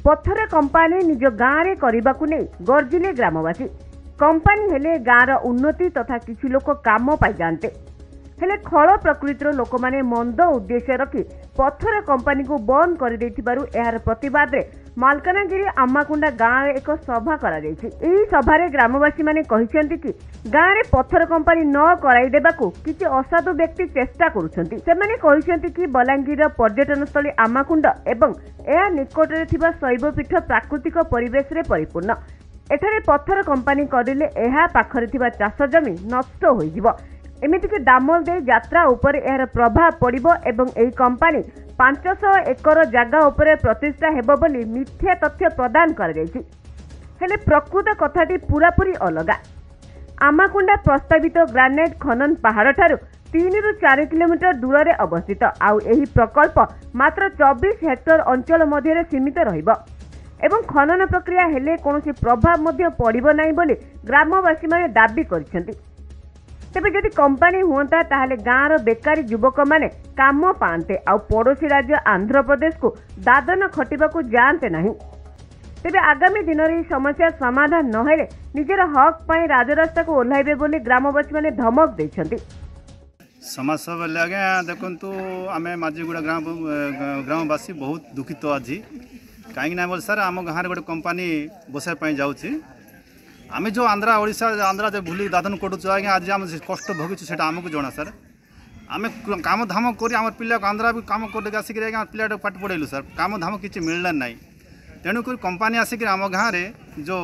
पत्थर कंपानी निज गाँव में करने नहीं गर्जिले ग्रामवासी। कंपानी हेले गाँवर उन्नति तथा किछि लोक काम पाई जाते हेले खल प्रकृतिर लोक माने मंद उद्देश्य रखी पत्थर कंपानी को बंद कर देथिबारु एहार प्रतिवाद रे मालकानगिरी आमाकुंडा गाँव एक सभा करा जायछि। एही सभारे ग्रामवासी माने कहिसेंति कि गाँव रे पत्थर कंपानी न कराई देबाकू किछि असाधु व्यक्ति चेष्टा करुछंती। सेमाने कहिसेंति कि बलांगीर पर्यटन स्थली आमाकुंड एवं एहा निकटरे थिबा शैवपीठ प्राकृतिक परिवेश रे परिपूर्ण। एठारे पत्थर कंपानी करिले एहा पाखरे थिबा चाष जमी नष्ट होई जिवो। एमितिक दामल दे यात्रा उपर एहार प्रभाव पड़िबो एवं एही कंपानी 500 एकर जागा उपरे प्रतिष्ठा हेबो बोली मिथ्या तथ्य प्रदान कर जायछि। हेले प्रकृत कथाटी पूरापूरी अलगा। आमाकुंडा प्रस्तावित ग्रानाइट खनन पहाड़ ठारू 3 ରୁ 4 किलोमीटर दूर रे अवस्थित। आउ एही प्रकल्प मात्र 24 हेक्टर अंचल मध्य सीमित रहिबो एवं खनन प्रक्रिया हेले कोनोसी प्रभाव मध्य पड़िबो नाही बोली ग्रामवासी माने दाबी करछन्ति। तेबे जदि कंपानी हुंता ताहले गाँवर बेकारी युवक माने काम पाते आउ पड़ोशी राज्य आंध्र प्रदेश को दादन खटिबाकू जाते नहीं। तेबे आगामी दिन में समस्या समाधान न हेले निजर हक पाई राजरास्ता को ओह्लाइबे बोली ग्रामवासी माने धमक देछन्ति। समस्या बोले आज्ञा देखु आम माझीगुड़ा ग्रामवासी बहुत दुखित आज कहीं बोल सर आम गाँव गोटे कंपानी बसाई जाऊँगी आम जो आंध्रा ओडिशा आंध्रा जो भूल दादन कटुचु आज्ञा आज आम कष्ट भोगीचु से आमको जना सर आम काम धाम कर आम पिला आंध्रा भी कम कर आसिक पिला पाठ पढ़ेलु सर काम धाम किसी मिलला ना तेणुक कंपानी आसिक आम गाँव में जो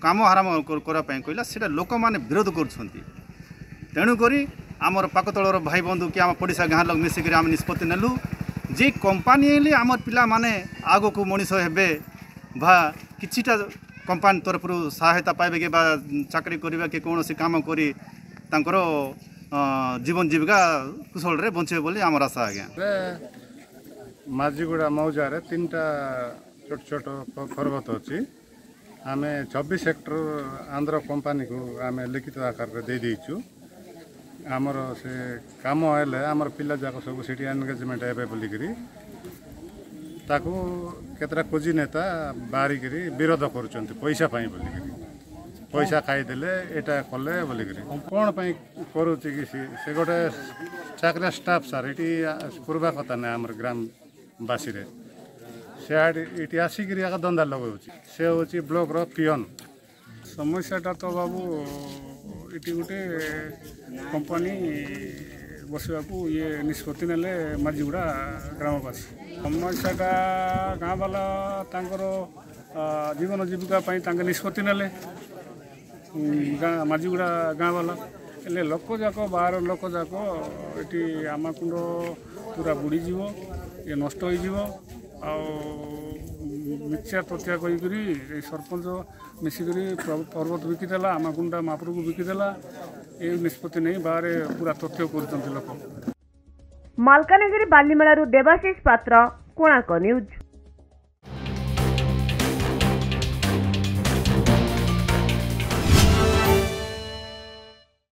काम आरम्भ करने कहला से लोक मैंने विरोध करुँच आमर पाकतलर भाई बंधु कि आम पड़ोसा गाँव लोग मिसिक आम निष्पत्ति नेलु जे कंपानी आम पिला माने आग को मनीष हे भा किछिटा कंपानी तरफ सहायता पाइबे कि चाकरी करवा कि कौन काम करी तांकर जीवन जीविका कुशल रे बंचे बोली आमर आशा आज्ञा। माझीगुड़ा मौजा 3टा छोट छोट पर्वत अच्छी आम 24 हेक्टर आंध्र कंपानी को आम लिखित आकार दे देचु आमर से काम हेले आमर पिला जाक सब सीटी एंगेजमेंट हे बोलिकी ताकू केतरा खोजी नेता बाहरिक विरोध करुँच पैसा पाई बोलिकी पैसा खाईदेले एटा कले बोलिकी कौन पाई करुच्ची कि से गोटे चाकरिया स्टाफ सार ये पूर्वा कथा ना आमर ग्रामवासी से आसिक दंदा लगे से हूँ ब्लॉक पियन समस्याटा तो बाबू ये गोटे कंपानी बसवा ये निष्पत्ति नेले माझीगुड़ा ग्रामवासी समस्याटा गाँ वाला तांकर जीवन जीविका निष्पत्ति नेले माझीगुड़ा गाँ वाला हेले लोक जाक बाहर लोक जाक ये आमाकुंड पूरा बुड़ीज ये नष्ट हो मिथ्या तथ्या कही सरपंच मिसिक पर्वत बिकिदेला आमाकुंडा महापुर को बिकिदेला ये निष्पत्ति नहीं बाहर पूरा तथ्य कर लोक। मालकानगिरी बालीमेलारू देवाशीष पात्र, कोणार्क न्यूज।